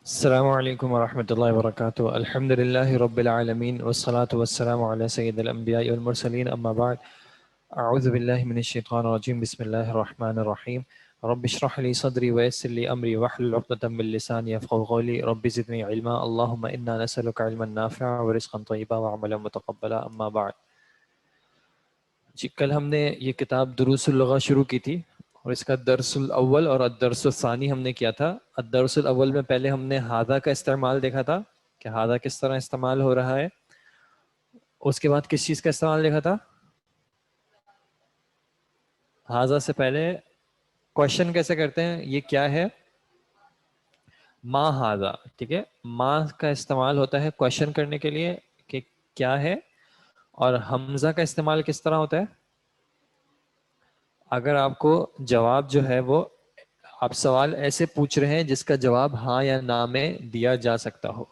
السلام علیکم ورحمۃ اللہ وبرکاتہ. الحمد للہ رب العالمین والصلاة والسلام علی سید الانبیاء والمرسلین اما بعد. اعوذ باللہ من الشیطان الرجیم. بسم اللہ الرحمن الرحیم. رب اشرح لی صدری ویسر لی امری واحلل عقدۃ من لسانی یفقهوا قولی. رب زدنی علما. اللہم انا نسألک علما نافعا ورزقا طیبا وعملا متقبلا. اما بعد. جی کل ہم نے یہ کتاب دروس اللغہ شروع کی تھی اور اس کا درس الاول اور الدرس الثانی ہم نے کیا تھا. الدرس الاول میں پہلے ہم نے ہادہ کا استعمال دیکھا تھا کہ ہادہ کس طرح استعمال ہو رہا ہے. اس کے بعد کس چیز کا استعمال دیکھا تھا؟ ہاذا سے پہلے کوشچن کیسے کرتے ہیں، یہ کیا ہے، ما ہاذا. ٹھیک ہے، ما کا استعمال ہوتا ہے کوشچن کرنے کے لیے کہ کیا ہے، اور حمزہ کا استعمال کس طرح ہوتا ہے اگر آپ کو جواب جو ہے وہ آپ سوال ایسے پوچھ رہے ہیں جس کا جواب ہاں یا نہ میں دیا جا سکتا ہو.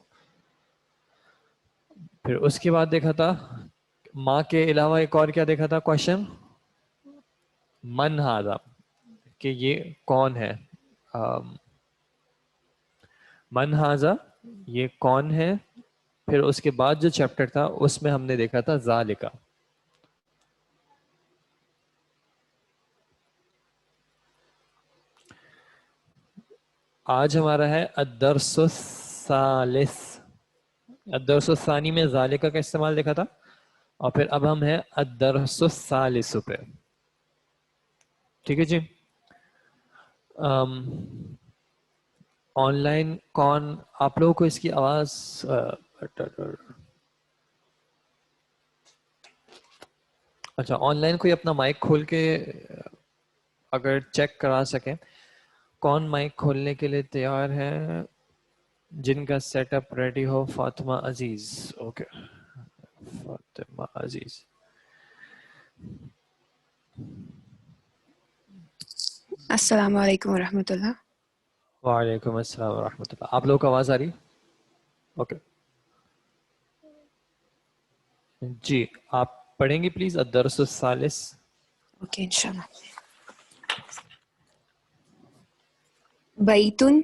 پھر اس کے بعد دیکھا تھا ماں کے علاوہ ایک اور کیا دیکھا تھا کوشچن، من ہاذا، کہ یہ کون ہے. من ہاذا، یہ کون ہے. پھر اس کے بعد جو چیپٹر تھا اس میں ہم نے دیکھا تھا ذالکا. آج ہمارا ہے الدرس الثالث. الدرس الثانی میں ذالکا کا استعمال دیکھا تھا، اور پھر اب ہم ہیں الدرس الثالث پہ. ٹھیک ہے جی. آن لائن کون آپ لوگوں کو اس کی آواز اچھا آن لائن کوئی اپنا مائک کھول کے اگر چیک کرا سکیں کون مائک کھولنے کے لیے تیار ہے جن کا سیٹ اپ ریڈی ہو. فاطمہ عزیز. اوکے فاطمہ عزیز. السلام علیکم ورحمۃ اللہ. وعلیکم السلام ورحمۃ اللہ. آپ لوگوں کو آواز آ رہی؟ اوکے جی آپ پڑھیں گی پلیز الدرس الثالث. اوکے انشاءاللہ. بیتن،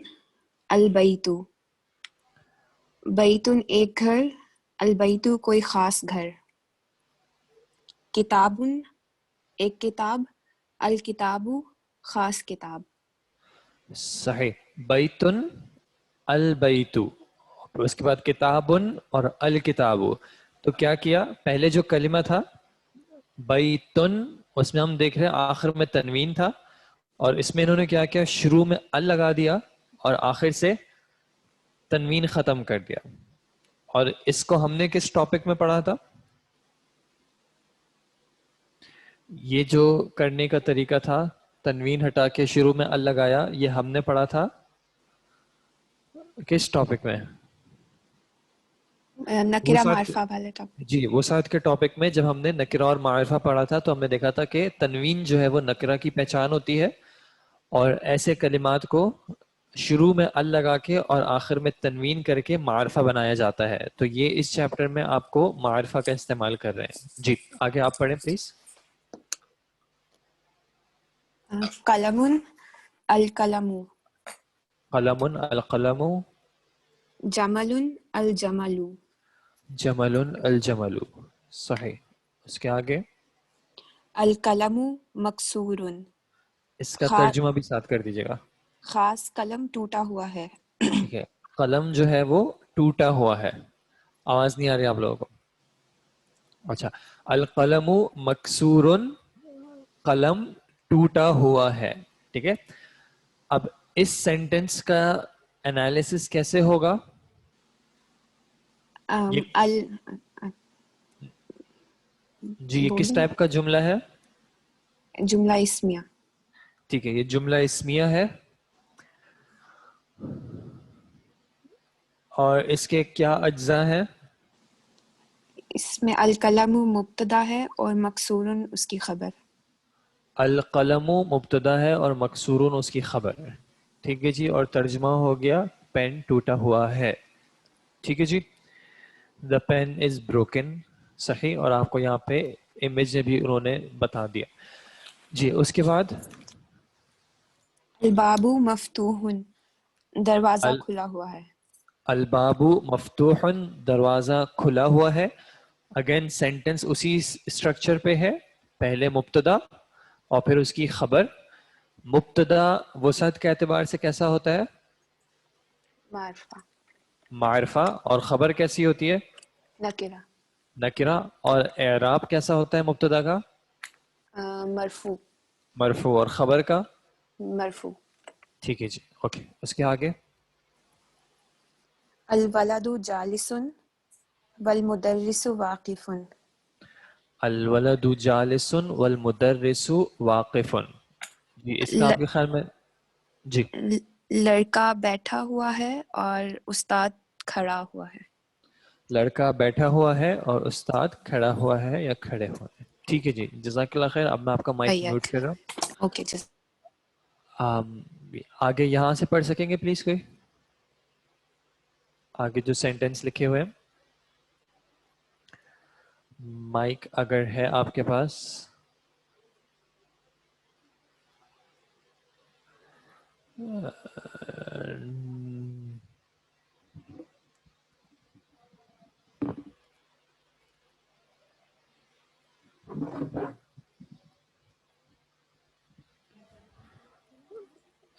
البیتو. بیتن ایک گھر، البیتو کوئی خاص گھر. کتابن ایک کتاب، الکتابو خاص کتاب. صحیح. بیتن البیتو، اس کے بعد کتابن اور الکتابو. تو کیا کیا، پہلے جو کلمہ تھا بیتن اس میں ہم دیکھ رہے ہیں آخر میں تنوین تھا، اور اس میں انہوں نے کیا کیا، شروع میں ال لگا دیا اور آخر سے تنوین ختم کر دیا. اور اس کو ہم نے کس ٹاپک میں پڑھا تھا؟ یہ جو کرنے کا طریقہ تھا تنوین ہٹا کے شروع میں ال لگایا، یہ ہم نے پڑھا تھا کس ٹاپک میں؟ نکرہ معرفہ والے ٹاپک. جی وسعت کے ٹاپک میں جب ہم نے نکرہ اور معرفہ پڑھا تھا تو ہم نے دیکھا تھا کہ تنوین جو ہے وہ نکرہ کی پہچان ہوتی ہے، اور ایسے کلمات کو شروع میں ال لگا کے اور آخر میں تنوین کر کے معرفہ بنایا جاتا ہے. تو یہ اس چیپٹر میں آپ کو معرفہ کا استعمال کر رہے ہیں. جی آگے آپ پڑھیں پلیز. قلم، القلم. قلم القلم. جمل، الجمل. جمل الجمل. صحیح. اس کے آگے القلم مکسور. اس کا ترجمہ بھی ساتھ کر دیجیے گا. خاص قلم ٹوٹا ہوا ہے. ٹھیک ہے، قلم جو ہے وہ ٹوٹا ہوا ہے. آواز نہیں آ رہی آپ لوگوں کو؟ اچھا. القلم مکسور، قلم ٹوٹا ہوا ہے. ٹھیک ہے، اب اس سینٹنس کا انالیسس کیسے ہوگا؟ جی یہ کس ٹائپ کا جملہ ہے؟ جملہ اسمیہ. ٹھیک ہے، یہ جملہ اسمیہ ہے، اور اس کے کیا اجزاء ہیں؟ اس میں القلم مبتدا ہے اور مکسورن اس کی خبر. القلم مبتدا ہے اور مکسورون اس کی خبر ہے. ٹھیک ہے جی. اور ترجمہ ہو گیا پین ٹوٹا ہوا ہے. ٹھیک ہے جی. دا پین از بروکن. صحیح. اور آپ کو یہاں پہ امیج بھی انہوں نے بتا دیا. جی اس کے بعد الباب مفتوح، دروازہ کھلا ہوا ہے. البابو مفتوحن، دروازہ کھلا ہوا ہے. اگین سینٹنس اسی اسٹرکچر پہ ہے، پہلے مبتدا اور پھر اس کی خبر. مبتدا وسعت کے اعتبار سے کیسا ہوتا ہے؟ معرفہ. معرفہ. اور خبر کیسی ہوتی ہے؟ نکرہ. نکرہ. اور اعراب کیسا ہوتا ہے مبتدا کا؟ مرفوع. مرفوع. اور خبر کا؟ مرفوع. ٹھیک ہے جی، اوکے. اس کے آگے الولد جالس والمدرس واقف. الولد جالس والمدرس واقف. جی اس کا آپ کے خیال میں؟ جی. لڑکا بیٹھا ہوا ہے اور استاد کھڑا ہوا ہے. لڑکا بیٹھا ہوا ہے اور استاد کھڑا ہوا ہے یا کھڑے ہوئے ہیں. ٹھیک ہے جی، جزاک اللہ خیر. اب میں آپ کا مائک میوٹ کر رہا ہوں. اوکے جی. آگے یہاں سے پڑھ سکیں گے پلیز کوئی؟ آگے جو سینٹنس لکھے ہوئے ہیں، مائک اگر ہے آپ کے پاس.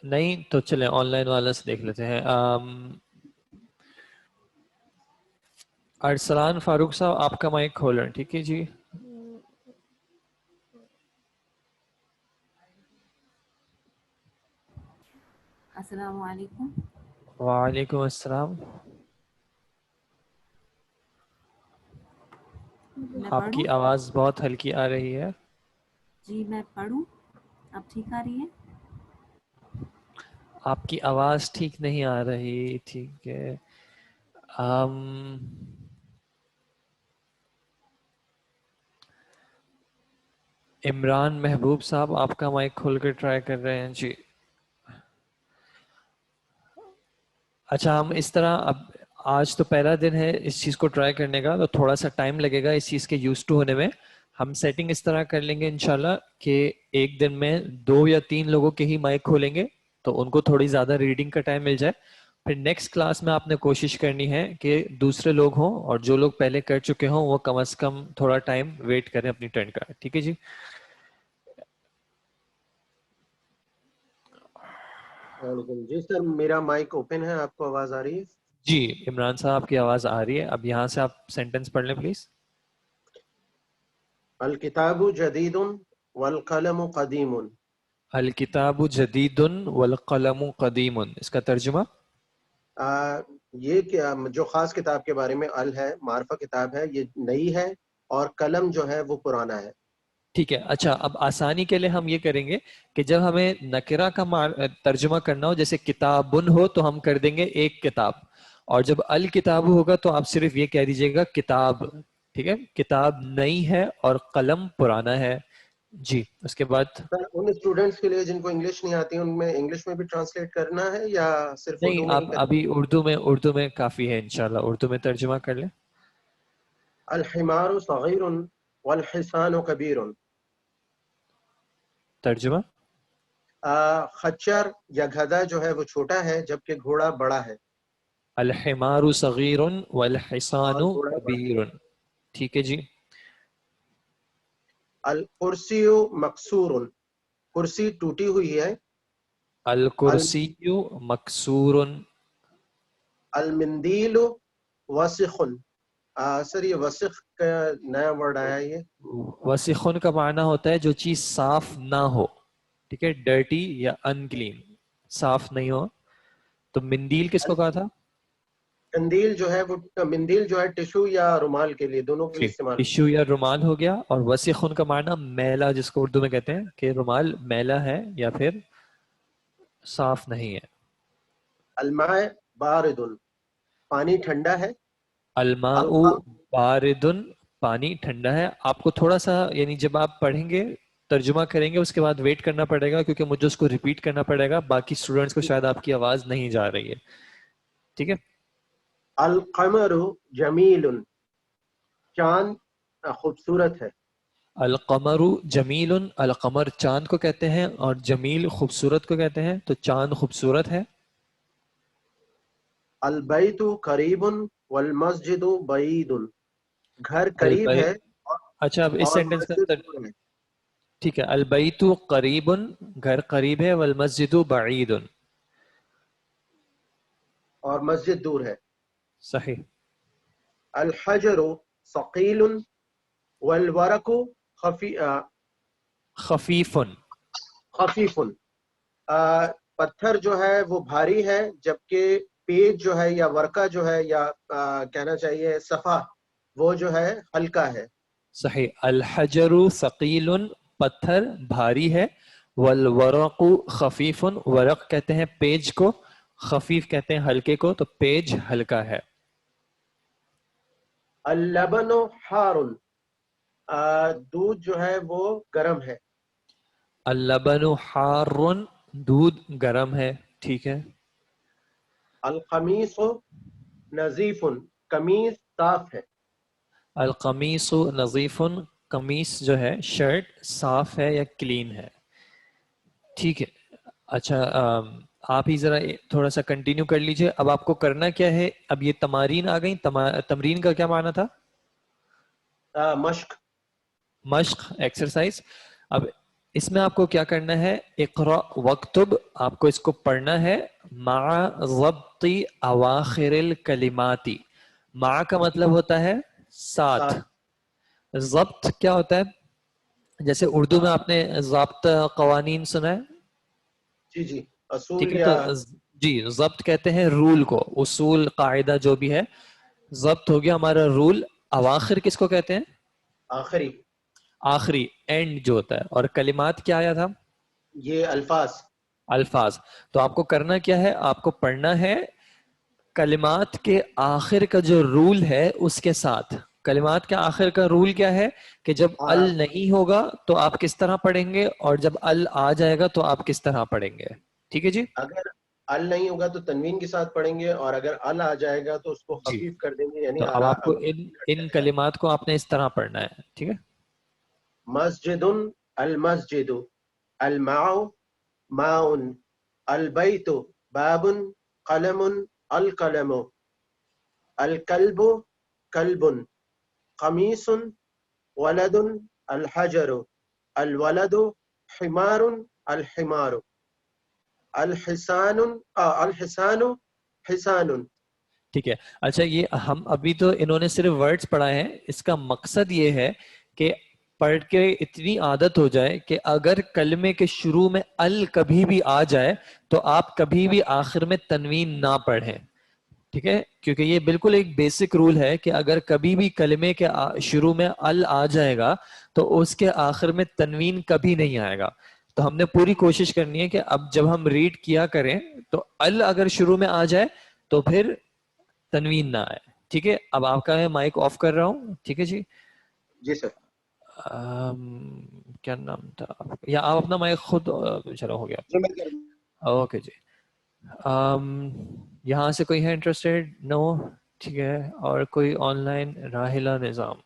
نہیں تو چلیں آن لائن والا سے دیکھ لیتے ہیں. ارسلان فاروق صاحب آپ کا مائک کھول رہے ہیں، ٹھیک ہے جی. السلام علیکم. وعلیکم السلام. میں آپ پڑھوں؟ کی آواز بہت ہلکی آ رہی ہے. جی میں پڑھوں، اب ٹھیک آ رہی ہے؟ آپ کی آواز ٹھیک نہیں آ رہی. ٹھیک ہے. عمران محبوب صاحب آپ کا مائک کھول کر ٹرائی کر رہے ہیں جی. اچھا ہم اس طرح، اب آج تو پہلا دن ہے اس چیز کو ٹرائی کرنے کا، تو تھوڑا سا ٹائم لگے گا اس چیز کے یوز ٹو ہونے میں. ہم سیٹنگ اس طرح کر لیں گے انشاءاللہ کہ ایک دن میں 2 یا 3 لوگوں کے ہی مائک کھولیں گے تو ان کو تھوڑی زیادہ ریڈنگ کا ٹائم مل جائے. پھر نیکسٹ کلاس میں آپ نے کوشش کرنی ہے کہ دوسرے لوگ ہوں اور جو لوگ پہلے کر چکے ہوں وہ کم از کم تھوڑا ٹائم ویٹ کریں اپنی ٹرن کا. ٹھیک ہے جی. جی سر میرا مائک اوپن ہے، آپ کو آواز آ رہی ہے؟ جی عمران صاحب آپ کی آواز آ رہی ہے. اب یہاں سے آپ سینٹنس پڑھ لیں پلیز. الکتاب جدید والقلم قدیم. الکتاب جدید والقلم قدیم. اس کا ترجمہ؟ یہ جو خاص کتاب کے بارے میں ال ہے، معرفہ کتاب ہے، یہ نئی ہے، اور قلم جو ہے وہ پرانا ہے. ٹھیک ہے. اچھا اب آسانی کے لیے ہم یہ کریں گے کہ جب ہمیں نکرہ کا ترجمہ کرنا ہو، جیسے کتابن ہو تو ہم کر دیں گے ایک کتاب، اور جب الکتاب ہوگا تو آپ صرف یہ کہہ دیجئے گا کتاب. ٹھیک ہے. کتاب نئی ہے اور قلم پرانا ہے. جی اس کے بعد؟ سر ان اسٹوڈنٹس کے لیے جن کو انگلش نہیں آتی ان میں انگلش میں بھی ٹرانسلیٹ کرنا ہے یا صرف نہیں، اردو میں ہی آپ ابھی اردو میں کافی ہے انشاءاللہ. اردو میں ترجمہ کر لیں. الحمار صغیر والحصان کبیر. ترجمہ؟ خچر یا گدھا جو ہے وہ چھوٹا ہے جبکہ گھوڑا بڑا ہے. الحمار صغیر والحصان اور گھوڑا بڑا. کبیر. ٹھیک ہے جی. الکرسی مکسور، کرسی ٹوٹی ہوئی ہے. الکرسی مکسور. المندیل وسخ. سر یہ وسخ کا نیا ورڈ آیا ہے. یہ وسخن کا معنی ہوتا ہے جو چیز صاف نہ ہو. ٹھیک ہے. ڈرٹی یا انکلین، صاف نہیں ہو. تو مندیل کس کو کہا تھا؟ مندیل جو ہے وہ مندیل جو ہے ٹشو یا رومال کے لیے، دونوں کے لیے استعمال. ٹشو یا رومال ہو گیا. اور وسخن کا معنی میلا، جس کو اردو میں کہتے ہیں کہ رومال میلا ہے یا پھر صاف نہیں ہے. الماء بارد، پانی ٹھنڈا ہے. الماء بارد، پانی ٹھنڈا ہے. آپ کو تھوڑا سا یعنی جب آپ پڑھیں گے ترجمہ کریں گے اس کے بعد ویٹ کرنا پڑے گا کیونکہ مجھے اس کو ریپیٹ کرنا پڑے گا. باقی اسٹوڈنٹس کو شاید آپ کی آواز نہیں جا رہی ہے. ٹھیک ہے. القمر جمیل، چاند خوبصورت ہے. القمر جمیل، القمر چاند کو کہتے ہیں اور جمیل خوبصورت کو کہتے ہیں. تو چاند خوبصورت ہے. البیت قریب والمسجد بعید. گھر قریب ہے اچھا اب اس اور سینٹینس کا مسجد دور ہے. ٹھیک ہے، البیت قریب گھر قریب ہے، والمسجد بعید اور مسجد دور ہے. صحیح. الحجر ثقیل والورق خفیف خفیف. پتھر جو ہے وہ بھاری ہے جبکہ پیج جو ہے یا ورقہ جو ہے یا کہنا چاہیے صفحہ وہ جو ہے ہلکا ہے. صحیح. الحجر ثقیل پتھر بھاری ہے، والورق خفیف ورق کہتے ہیں پیج کو، خفیف کہتے ہیں ہلکے کو، تو پیج ہلکا ہے. اللبن حار دودھ جو ہے وہ گرم ہے. اللبن حار دودھ گرم ہے. ٹھیک ہے. القمیص نظیف قمیص صاف ہے. القمیص نظیف قمیص جو ہے شرٹ صاف ہے یا کلین ہے. ٹھیک ہے. اچھا آپ ہی ذرا تھوڑا سا کنٹینیو کر لیجئے. اب آپ کو کرنا کیا ہے، اب یہ تمارین آ گئی. تمرین کا کیا معنی تھا؟ مشق. مشق، ایکسرسائز. اب اس میں آپ کو کیا کرنا ہے، اقرأ وکتب، آپ کو اس کو پڑھنا ہے مع ضبط اواخر الکلمات. مع کا مطلب ہوتا ہے ساتھ. ضبط کیا ہوتا ہے؟ جیسے اردو میں آپ نے ضابطہ قوانین سنا ہے. جی جی اصول ٹھیک ہے، یا تو جی ضبط کہتے ہیں رول کو، اصول قاعدہ جو بھی ہے. ضبط ہو گیا ہمارا رول. اواخر کس کو کہتے ہیں؟ آخری. آخری، اینڈ جو ہوتا ہے. اور کلمات کیا آیا تھا؟ یہ الفاظ. الفاظ. تو آپ کو کرنا کیا ہے، آپ کو پڑھنا ہے کلمات کے آخر کا جو رول ہے اس کے ساتھ. کلمات کے آخر کا رول کیا ہے کہ جب ال نہیں ہوگا تو آپ کس طرح پڑھیں گے، اور جب ال آ جائے گا تو آپ کس طرح پڑھیں گے. ٹھیک ہے جی. اگر ال نہیں ہوگا تو تنوین کے ساتھ پڑھیں گے، اور اگر ال آ جائے گا تو اس کو جی، خفیف کر دیں گے، یعنی تو اب آپ کو ان کلمات کو آپ نے اس طرح پڑھنا ہے. ٹھیک ہے. مسجد المسجد الماء ماء البیت باب قلم القلم الکلب کلب قمیص ولد الحجر الولد حمار الحمار الحسان الحسان حسان. ٹھیک ہے. اچھا یہ ہم ابھی تو انہوں نے صرف ورڈز پڑھائے ہیں. اس کا مقصد یہ ہے کہ پڑھ کے اتنی عادت ہو جائے کہ اگر کلمے کے شروع میں ال کبھی بھی آ جائے تو آپ کبھی بھی آخر میں تنوین نہ پڑھیں. ٹھیک ہے، کیونکہ یہ بالکل ایک بیسک رول ہے کہ اگر کبھی بھی کلمے کے شروع میں ال آ جائے گا تو اس کے آخر میں تنوین کبھی نہیں آئے گا. تو ہم نے پوری کوشش کرنی ہے کہ اب جب ہم ریڈ کیا کریں تو ال اگر شروع میں آ جائے تو پھر تنوین نہ آئے. ٹھیک ہے. اب آپ کا ہے مائک آف کر رہا ہوں. ٹھیک ہے جی. جی سر. کیا نام تھا یا آپ اپنا مائک خود چلو ہو گیا. اوکے جی. یہاں سے کوئی ہے انٹرسٹیڈ؟ نو. ٹھیک ہے. اور کوئی آن لائن؟ راحلہ نظام.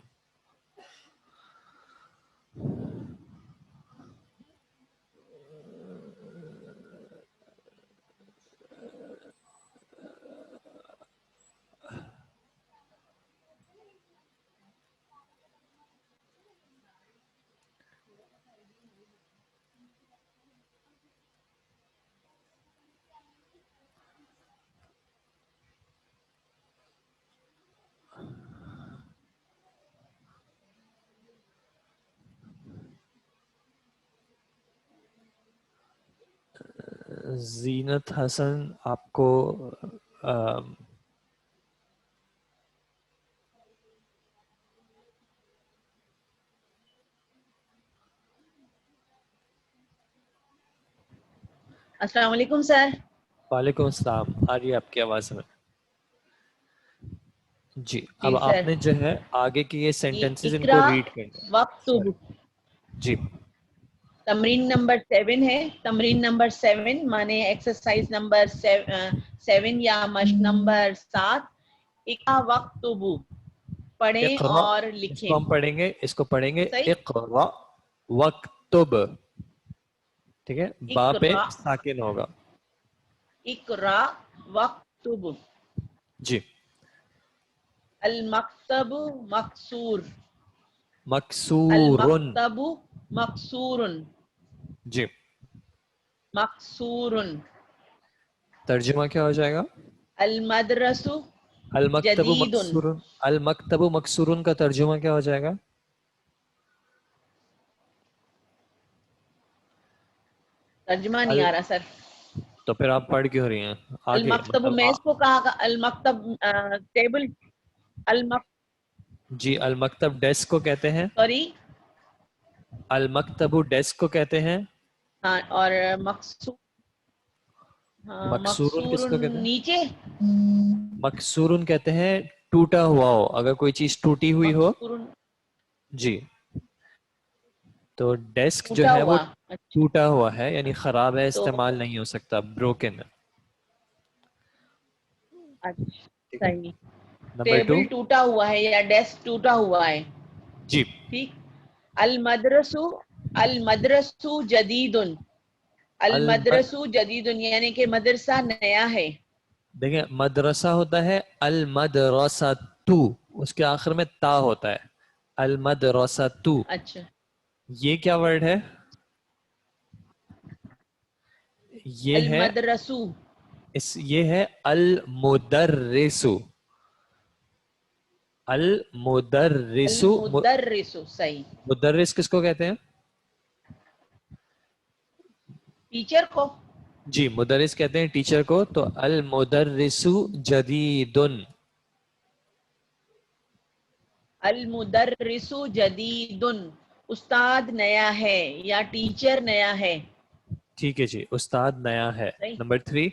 زینت حسن آپ کو السلام علیکم سر. وعلیکم السلام. آ رہی ہے آپ کی آواز میں؟ جی. اب سر. آپ نے جو ہے آگے کی یہ سینٹینسز ان کو اقرا ریڈ کرنا ہے. وقتب. جی. تمرین نمبر 7 ہے. تمرین نمبر 7 مانے ایکسرسائز نمبر 7 یا مشق نمبر 7. اقرا وقتب پڑھیں اقرا، اور اس لکھیں. کو ہم پڑھیں گے، اس کو پڑھیں گے صحیح. اقرا وکتب. ٹھیک ہے. با پہ اقرا ساکن ہوگا. اقرا وقتب. جی. المکتب مکسور. مکسورن. المکتب مکسورن. جی. مکسورن. ترجمہ کیا ہو جائے گا؟ المدرس المکتب جدید. مکسورن. المکتب مکسورن کا ترجمہ کیا ہو جائے گا؟ ترجمہ نہیں آ رہا سر. تو پھر آپ پڑھ کیوں رہی ہیں آگے؟ المکتب میں اس کو کہا گا المکتب ٹیبل. جی المکتب ڈیسک کو کہتے ہیں. سوری. المکتب ڈیسک کو کہتے ہیں. ہاں اور مکسور. ہاں مکسورن کس کو کہتے ہیں؟ نیچے. مکسورن کہتے ہیں ٹوٹا ہوا ہو، اگر کوئی چیز ٹوٹی ہوئی ہو. مکسورن جی. تو ڈیسک جو ٹوٹا ہے وہ ہوا. اچھا ٹوٹا ہوا ہے، یعنی خراب ہے، تو استعمال نہیں ہو سکتا، بروکن ہے. اچھا ٹھیک ہے. صحیح. نمبر 2. ٹیبل ٹوٹا ہوا ہے یا ڈیسک ٹوٹا ہوا ہے. جی. ٹھیک. المدرس المدرس جدید. المدرس جدید یعنی کہ مدرسہ نیا ہے. دیکھیں مدرسہ ہوتا ہے المدرسۃ، اس کے آخر میں تا ہوتا ہے. المدرسۃ. اچھا یہ کیا ورڈ ہے؟ یہ ہے المدرسو. یہ ہے المدرس. المدرس. المدرس صحیح. مدرس کس کو کہتے ہیں؟ ٹیچر کو. جی مدرس کہتے ہیں ٹیچر کو. تو المدرس جدید. المدرس جدید استاد نیا ہے یا ٹیچر نیا ہے. ٹھیک ہے جی، استاد نیا ہے. صحیح. نمبر 3.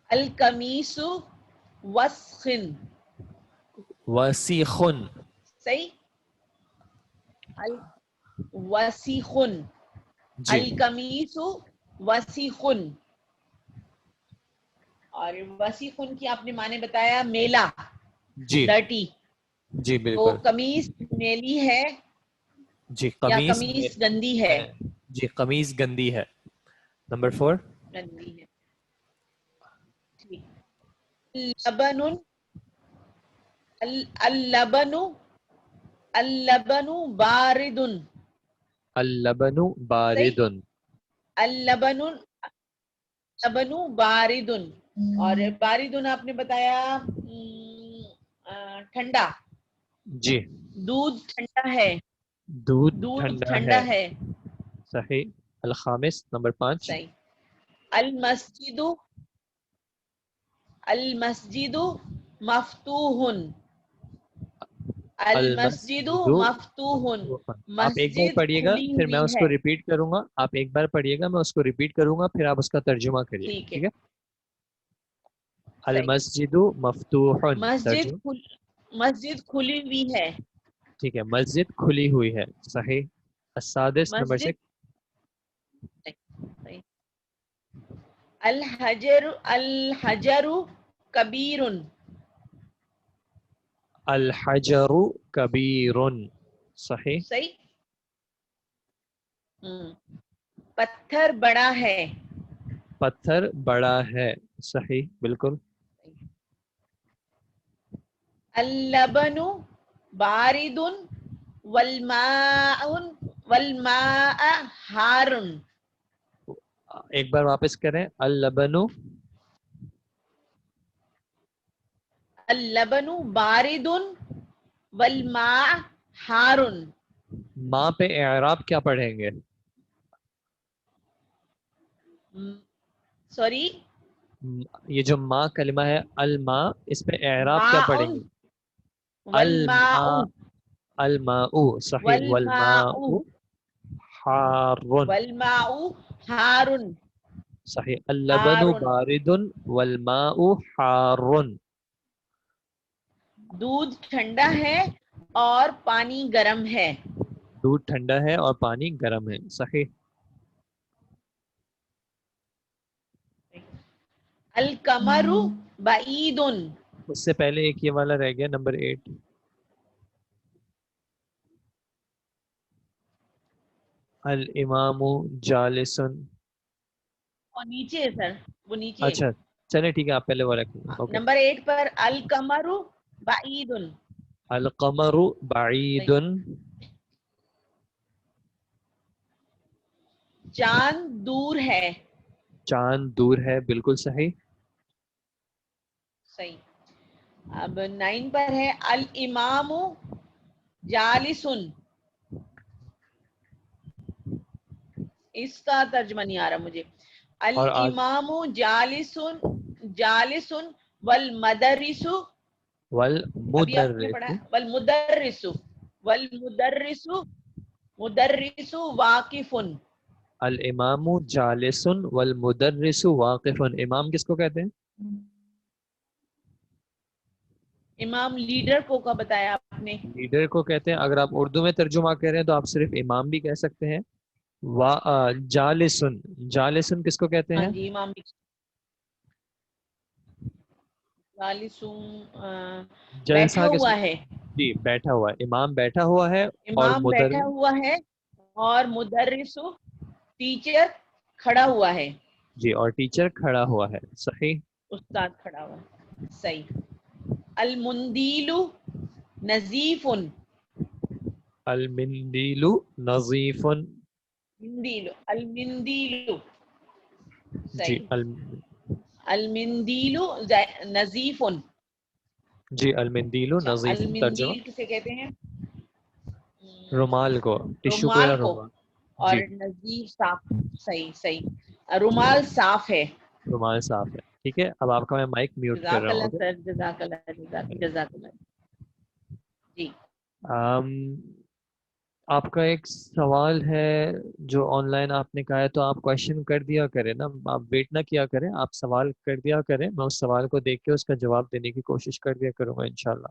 القمیص وسخ. وسیخ. صحیح. وسیخ. جی. القمیص وسیخ. اور وسیخ کی آپ نے معنی بتایا میلا، جی ڈرٹی. جی تو بالکل. قمیص میلی ہے جی یا قمیص قمیص گندی ہے. جی قمیص گندی ہے. نمبر 4. گندی ہے. ٹھیک. اللبن اللبن اللبن بارد. اللبن بارد. اللبن اللبن بارد. اور باردن آپ نے بتایا ٹھنڈا. جی. دودھ ٹھنڈا ہے. دودھ دودھ ٹھنڈا ٹھنڈا ہے. صحیح. الخامس. نمبر 5. صحیح. المسجد المسجد مفتوح. المسجد مفتوح. آپ ایک بار مسجد پڑھیے گا کھلی پھر میں ہوئی اس ہے. کو ریپیٹ کروں گا. آپ ایک بار پڑھیے گا، میں اس کو ریپیٹ کروں گا، پھر آپ اس کا ترجمہ کریے. ٹھیک ٹھیک ہے. صحیح. المسجد مفتوح. ترجمہ. مسجد کھلی ہوئی ہے. ٹھیک ہے. مسجد کھلی ہوئی ہے. صحیح. السادس. نمبر 6. مسجد. صحیح. الحجر الحجر کبیر. الحجر کبیر. صحیح. صحیح. پتھر بڑا ہے. پتھر بڑا ہے. صحیح بالکل. اللبن بارد والماء حار. ایک بار واپس کریں. اللبن اللبن بارد والماء حار. ماں پہ اعراب کیا پڑھیں گے؟ سوری یہ جو ماں کلمہ ہے الماء، اس پہ اعراب کیا پڑھیں گے؟ والماء الماء. صحیح. والماء والماء حار. والماء حار. صحیح. اللبن بارد والماء حار. دودھ ٹھنڈا ہے اور پانی گرم ہے. دودھ ٹھنڈا ہے اور پانی گرم ہے. صحیح. القمر بعید. اس سے پہلے ایک یہ والا رہ گیا. نمبر 8. الامام جالس. اور نیچے ہے سر، وہ نیچے. اچھا چلے ٹھیک ہے آپ پہلے وہ رکھیں. اوکے. نمبر 8 پر القمر بعید. القمر بعید. چاند دور ہے. چاند دور ہے. بالکل صحیح. صحیح. اب 9 پر ہے الامام جالسن. اس کا ترجمہ نہیں آ رہا مجھے. الامام جالسن جالسن والمدرس ابھی آپ نے پڑھا والمدرس والمدرس مدرس واقف. الامام جالس والمدرس واقف. امام کس کو کہتے ہیں؟ امام لیڈر کو کا بتایا آپ نے. لیڈر کو کہتے ہیں. اگر آپ اردو میں ترجمہ کر رہے ہیں تو آپ صرف امام بھی کہہ سکتے ہیں. جالسن. جالسن کس کو کہتے ہیں؟ ہاں جی امام جالسن جلسہ بیٹھا کس ہوا کو؟ ہے. جی بیٹھا ہوا ہے. امام بیٹھا ہوا ہے. اور امام بیٹھا ہوا ہے اور مدرس ٹیچر کھڑا ہوا ہے. جی اور ٹیچر کھڑا ہوا ہے. صحیح. استاد کھڑا ہوا ہے. صحیح. المندیل نظیف. المندیل نظیف. مندیل المندیل. جی صحیح. المندیل نظیف. جی المندیل نظیف. ترجمہ المندیل کسے کہتے ہیں؟ رومال کو. ٹشو کو رومال یا کو. رومال. اور جی نظیف صاف. صحیح صحیح. رومال صاف ہے. رومال صاف ہے. ٹھیک ہے اب آپ کا میں مائک میوٹ کر جزاک رہا ہوں. اللہ سر. جزاک اللہ جزاک اللہ. جی آپ کا ایک سوال ہے جو آن لائن آپ نے کہا ہے تو آپ کوشچن کر دیا کریں نا. آپ ویٹ نہ کیا کریں. آپ سوال کر دیا کریں. میں اس سوال کو دیکھ کے اس کا جواب دینے کی کوشش کر دیا کروں گا انشاءاللہ.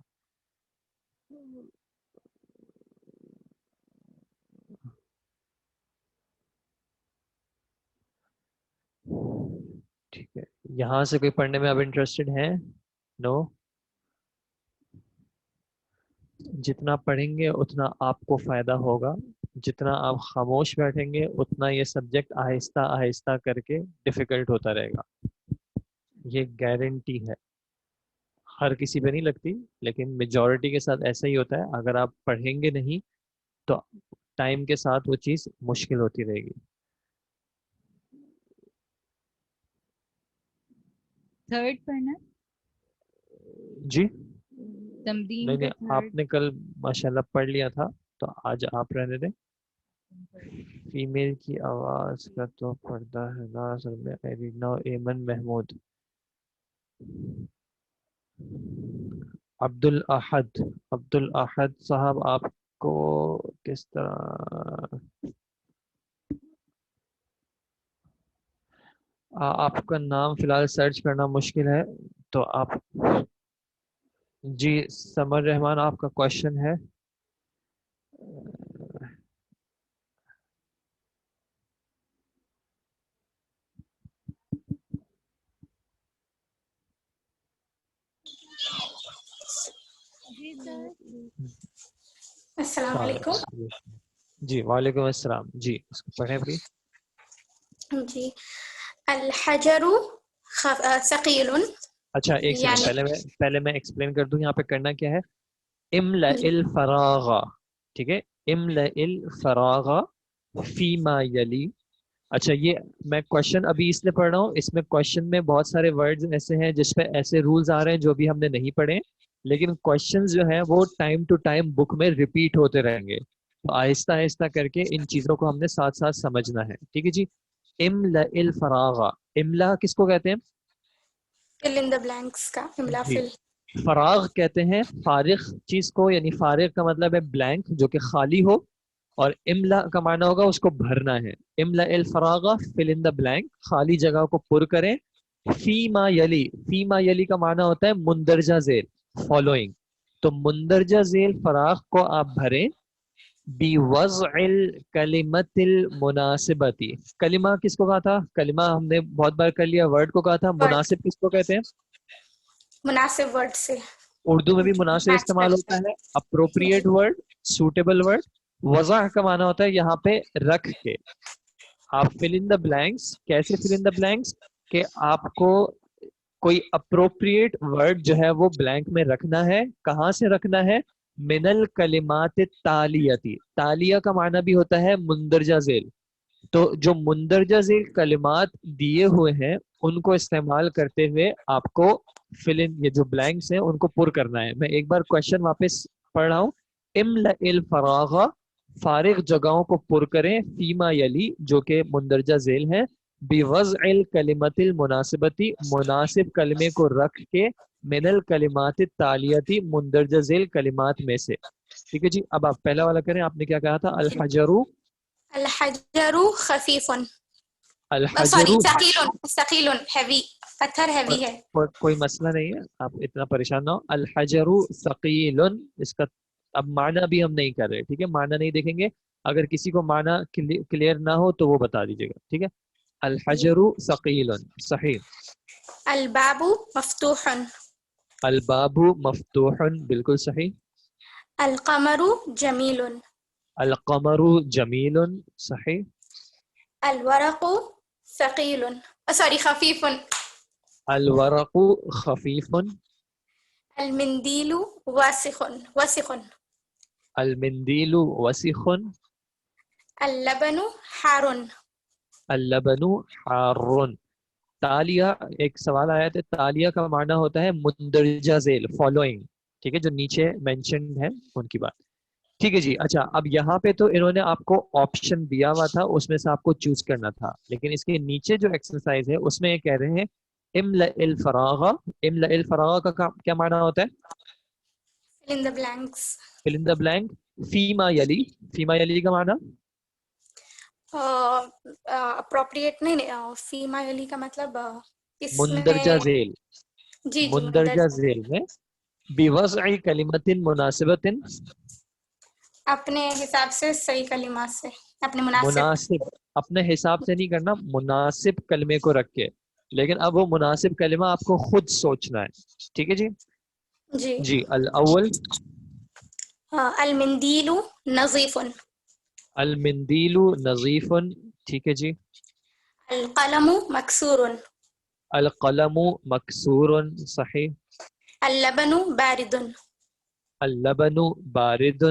ٹھیک ہے. یہاں سے کوئی پڑھنے میں اب انٹرسٹڈ ہیں؟ نو. جتنا پڑھیں گے اتنا آپ کو فائدہ ہوگا. جتنا آپ خاموش بیٹھیں گے اتنا یہ سبجیکٹ آہستہ آہستہ کر کے ڈیفیکلٹ ہوتا رہے گا. یہ گارنٹی ہے. ہر کسی پہ نہیں لگتی لیکن میجورٹی کے ساتھ ایسا ہی ہوتا ہے. اگر آپ پڑھیں گے نہیں تو ٹائم کے ساتھ وہ چیز مشکل ہوتی رہے گی. تھرڈ پڑھنا جی تمرین نہیں کا نہیں آپ نے کل ماشاءاللہ پڑھ لیا تھا تو آج آپ رہنے دیں. فیمیل کی آواز کا تو پردہ ہے نا اصل میں. ایرینا ایمن محمود. عبد الاحد صاحب آپ کو کس طرح آپ کا نام فی الحال سرچ کرنا مشکل ہے تو آپ جی سمر رحمان آپ کا کوشچن ہے. السلام علیکم. جی وعلیکم السلام. جی اس کو پڑھیں بھی. جی الحجر ثقیل. اچھا ایک سیکنڈ پہلے میں ایکسپلین کر دوں. یہاں پہ کرنا کیا ہے. املأ الفراغ. ٹھیک ہے. املأ الفراغ فیما یلی. اچھا یہ میں کوشچن ابھی اس لیے پڑھ رہا ہوں. اس میں کوشچن میں بہت سارے ورڈز ایسے ہیں جس پہ ایسے رولز آ رہے ہیں جو بھی ہم نے نہیں پڑھے لیکن کوشچنز جو ہیں وہ ٹائم ٹو ٹائم بک میں ریپیٹ ہوتے رہیں گے. تو آہستہ آہستہ کر کے ان چیزوں کو ہم نے ساتھ ساتھ سمجھنا ہے. ٹھیک ہے جی. املأ الفراغ. املا کس کو کہتے ہیں؟ فل ان دی بلینکس کا املا. جی فل فراغ کہتے ہیں فارغ چیز کو. یعنی فارغ کا مطلب ہے بلینک جو کہ خالی ہو اور املا کا معنی ہوگا اس کو بھرنا ہے. املا الفراغ فل ان دی بلینک. خالی جگہ کو پر کریں. فیما یلی. فیما یلی کا معنی ہوتا ہے مندرجہ ذیل فالوئنگ. تو مندرجہ ذیل فراغ کو آپ بھریں بوضع الکلمۃ المناسبتی. کلمہ کس کو کہا تھا؟ کلمہ ہم نے بہت بار کر لیا. ورڈ کو کہا تھا. مناسب کس کو کہتے ہیں؟ مناسب ورڈ سے. اردو میں بھی مناسب استعمال ہوتا ہے. Appropriate word, suitable word. وضع کا معنی ہوتا ہے یہاں پہ رکھ کے. آپ فل ان دا بلینکس. کیسے فل ان دا بلینکس کہ آپ کو کوئی اپروپریٹ ورڈ جو ہے وہ بلینک میں رکھنا ہے. کہاں سے رکھنا ہے؟ من الکلمات التالیتی. تالیہ کا معنی بھی ہوتا ہے مندرجہ ذیل. تو جو مندرجہ ذیل کلمات دیے ہوئے ہیں ان کو استعمال کرتے ہوئے آپ کو فل ان، یہ جو بلینکس ہیں ان کو پر کرنا ہے. میں ایک بار کوشچن واپس پڑھ رہا ہوں. املأ الفراغ، فارغ جگہوں کو پر کریں، فیما یلی جو کہ مندرجہ ذیل ہیں، بوضع الکلمۃ المناسبتی مناسب کلمے کو رکھ کے، من الکلمات التالیتی مندرجہ ذیل کلمات میں سے. ٹھیک ہے جی. اب آپ پہلا والا کریں. آپ نے کیا کہا تھا؟ الحجر. الحجر خفیف، الحجر سوری ثقیل، ثقیل ہیوی، پتھر ہیوی ہے. کوئی مسئلہ نہیں ہے، آپ اتنا پریشان نہ ہو. الحجر ثقیل، اس کا اب معنی بھی ہم نہیں کر رہے. ٹھیک ہے، معنی نہیں دیکھیں گے. اگر کسی کو معنی کلیئر نہ ہو تو وہ بتا دیجیے گا. ٹھیک ہے. الحجر ثقیل، صحیح. الباب مفتوح، الباب مفتوح، بالکل صحیح. القمر جمیل، القمر جمیل، صحیح. الورق ثقیل، سوری خفیف، الورق خفیف. المندیل واسخ، وسخ، المندیل وسخ. اللبن حار، اللبن حار. تالیہ، ایک سوال آیا تھا، تالیہ کا معنی ہوتا ہے مندرجہ ذیل، فالوئنگ. ٹھیک ہے، جو نیچے مینشنڈ ہے ان کی بات. ٹھیک ہے جی. اچھا، اب یہاں پہ تو انہوں نے آپ کو آپشن دیا ہوا تھا، اس میں سے آپ کو چوز کرنا تھا. لیکن اس کے نیچے جو ایکسرسائز ہے اس میں یہ کہہ رہے ہیں املأ الفراغ. املأ الفراغ کا کیا معنی ہوتا ہے؟ fill in the blanks. Fill in the blank. فیما یلی، فیما یلی کا معنی اپروپریٹ نہیں، فیما علی کا مطلب اس مندرجہ میں ذیل. جی جی مندرجہ ذیل میں بوضع کلمۃ مناسبۃ، اپنے حساب سے صحیح کلمات سے، اپنے مناسب. مناسب، اپنے حساب سے نہیں کرنا، مناسب کلمے کو رکھ کے. لیکن اب وہ مناسب کلمہ آپ کو خود سوچنا ہے. ٹھیک ہے جی. جی جی. الاول المندیل نظیف، المندیل نظیف. ٹھیک ہے جی. القلم مکسور، القلم مکسور، صحیح. اللبن بارد، اللبن بارد.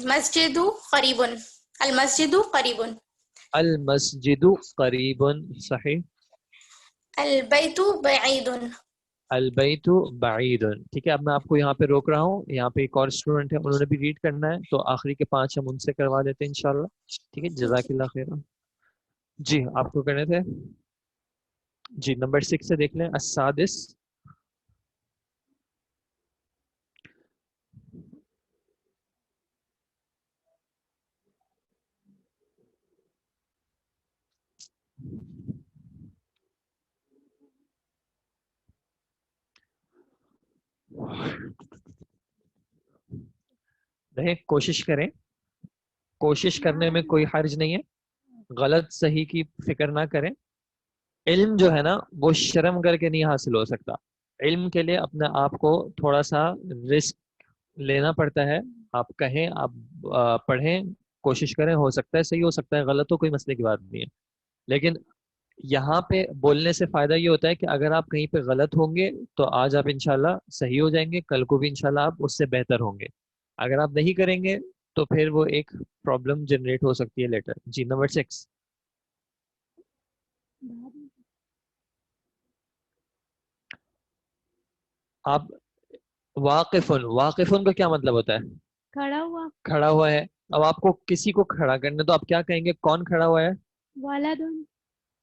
مسجد قریب، المسجد قریب، المسجد قریب، صحیح. البیت بعید، البیت بعید. ٹھیک ہے. اب میں آپ کو یہاں پہ روک رہا ہوں. یہاں پہ ایک اور اسٹوڈنٹ ہے، انہوں نے بھی ریڈ کرنا ہے، تو آخری کے 5 ہم ان سے کروا دیتے ہیں انشاءاللہ. ٹھیک ہے، جزاک اللہ خیر. جی، آپ کو کرنے تھے. جی، نمبر 6 سے دیکھ لیں. السادس. نہیں، کوشش کریں. کوشش کرنے میں کوئی حرج نہیں ہے. غلط صحیح کی فکر نہ کریں. علم جو ہے نا وہ شرم کر کے نہیں حاصل ہو سکتا. علم کے لیے اپنے آپ کو تھوڑا سا رسک لینا پڑتا ہے. آپ کہیں، آپ پڑھیں، کوشش کریں، ہو سکتا ہے صحیح، ہو سکتا ہے غلط ہو، کوئی مسئلے کی بات نہیں ہے. لیکن یہاں پہ بولنے سے فائدہ یہ ہوتا ہے کہ اگر آپ کہیں پہ غلط ہوں گے تو آج آپ انشاءاللہ صحیح ہو جائیں گے، کل کو بھی انشاءاللہ آپ اس سے بہتر ہوں گے. اگر آپ نہیں کریں گے تو پھر وہ ایک پرابلم جنریٹ ہو سکتی ہے لیٹر. جی، نمبر 6. آپ واقفن، واقفن کا کیا مطلب ہوتا ہے؟ کھڑا ہوا. کھڑا ہوا ہے. اب آپ کو کسی کو کھڑا کرنا تو آپ کیا کہیں گے؟ کون کھڑا ہوا ہے؟ ولدن.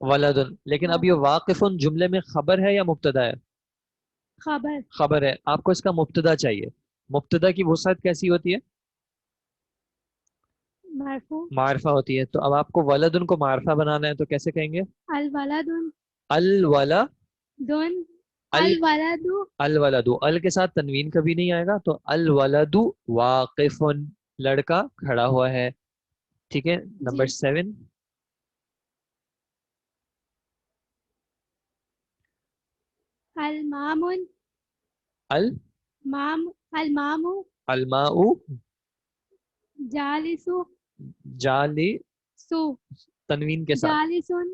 ولدن. لیکن اب یہ واقفن جملے میں خبر ہے یا مبتدا ہے؟ خبر. خبر ہے. آپ کو اس کا مبتدا چاہیے. مبتدا کی وسعت کیسی ہوتی ہے؟ مرفوع. معرفہ ہوتی ہے. تو اب آپ کو ولدن کو معرفہ بنانا ہے تو کیسے کہیں گے؟ الولدن. الولدن. الولد. الولد، ال کے ساتھ تنوین کبھی نہیں آئے گا، تو الولد واقفن، لڑکا کھڑا ہوا ہے. ٹھیک ہے. نمبر 7. المامن. المام. الماء جالسو. جالی، سو. تنوین کے ساتھ. جالسن.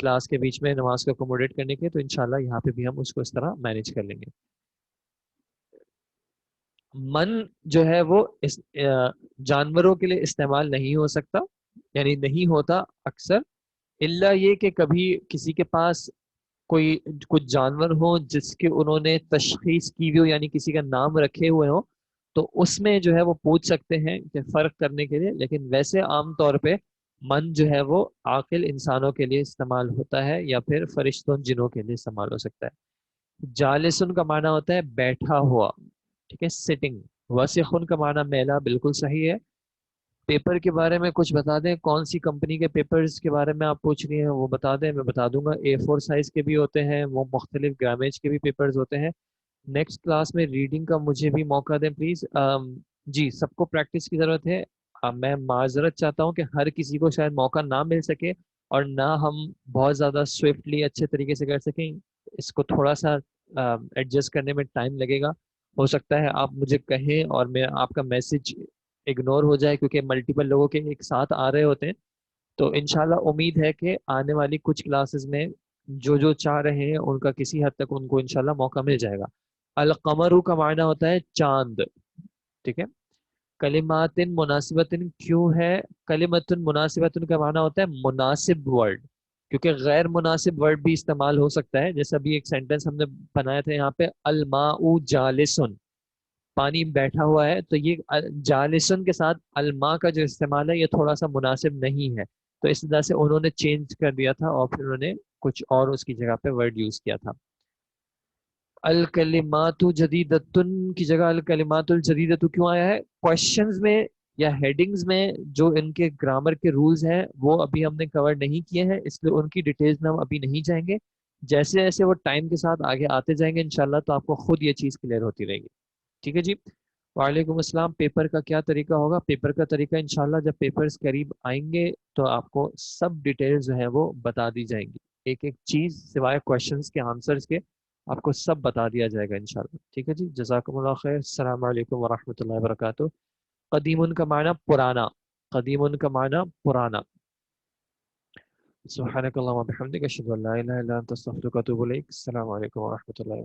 کلاس کے بیچ میں نماز کو اکوموڈیٹ کرنے کے، تو انشاءاللہ یہاں پہ بھی ہم اس کو اس طرح مینیج کر لیں گے. من جو ہے وہ جانوروں کے لیے استعمال نہیں ہو سکتا، یعنی نہیں ہوتا اکثر، الا یہ کہ کبھی کسی کے پاس کوئی کچھ جانور ہو جس کے انہوں نے تشخیص کی ہوئی ہو، یعنی کسی کا نام رکھے ہوئے ہوں، تو اس میں جو ہے وہ پوچھ سکتے ہیں کہ فرق کرنے کے لیے. لیکن ویسے عام طور پہ من جو ہے وہ عاقل انسانوں کے لیے استعمال ہوتا ہے یا پھر فرشتوں جنوں کے لیے استعمال ہو سکتا ہے. جالسن کا معنی ہوتا ہے بیٹھا ہوا، ٹھیک ہے، سٹنگ. وسیخن کا معنی میلا، بالکل صحیح ہے. پیپر کے بارے میں کچھ بتا دیں، کون سی کمپنی کے پیپرز کے بارے میں آپ پوچھ رہی ہیں وہ بتا دیں، میں بتا دوں گا. A4 سائز کے بھی ہوتے ہیں، وہ مختلف گرامیج کے بھی پیپرز ہوتے ہیں. نیکسٹ کلاس میں ریڈنگ کا مجھے بھی موقع دیں پلیز. جی سب کو پریکٹس کی ضرورت ہے. میں معذرت چاہتا ہوں کہ ہر کسی کو شاید موقع نہ مل سکے اور نہ ہم بہت زیادہ سوئفٹلی اچھے طریقے سے کر سکیں. اس کو تھوڑا سا ایڈجسٹ کرنے میں ٹائم لگے گا. ہو سکتا ہے آپ مجھے کہیں اور میں آپ کا میسج اگنور ہو جائے کیونکہ ملٹیپل لوگوں کے ایک ساتھ آ رہے ہوتے ہیں. تو انشاءاللہ امید ہے کہ آنے والی کچھ کلاسز میں جو چاہ رہے ہیں ان کا کسی حد تک ان کو انشاءاللہ موقع مل جائے گا. القمر کا معنی ہوتا ہے چاند، ٹھیک ہے. کلمات مناسبت کیوں ہے؟ کلمت مناسبت کا معنی ہوتا ہے مناسب ورڈ، کیونکہ غیر مناسب ورڈ بھی استعمال ہو سکتا ہے. جیسے ابھی ایک سینٹنس ہم نے بنایا تھا یہاں پہ، الماء جالسن، پانی بیٹھا ہوا ہے، تو یہ جالسن کے ساتھ الماء کا جو استعمال ہے یہ تھوڑا سا مناسب نہیں ہے، تو اس وجہ سے انہوں نے چینج کر دیا تھا اور پھر انہوں نے کچھ اور اس کی جگہ پہ ورڈ یوز کیا تھا. الکلمات جدیدتن کی جگہ الکلمات الجدیدت کیوں آیا ہے؟ کوشچنز میں یا ہیڈنگز میں جو ان کے گرامر کے رولز ہیں وہ ابھی ہم نے کور نہیں کیے ہیں، اس لیے ان کی ڈیٹیلز میں ہم ابھی نہیں جائیں گے. جیسے جیسے وہ ٹائم کے ساتھ آگے آتے جائیں گے انشاءاللہ تو آپ کو خود یہ چیز کلیئر ہوتی رہے گی. ٹھیک ہے جی. وعلیکم السلام. پیپر کا کیا طریقہ ہوگا؟ پیپر کا طریقہ انشاءاللہ جب پیپرز قریب آئیں گے تو آپ کو سب ڈیٹیلز جو ہیں وہ بتا دی جائیں گی، ایک ایک چیز سوائے کوشچنز کے آنسرز کے آپ کو سب بتا دیا جائے گا انشاءاللہ. ٹھیک ہے جی. جزاکم اللہ خیر. السلام علیکم ورحمۃ اللہ وبرکاتہ. قدیم کا معنی پرانا، قدیم کا معنی پرانا. سبحانک اللہم وبحمدک اشہد ان لا الہ الا انت استغفرک واتوب الیک. السلام علیکم ورحمۃ اللہ.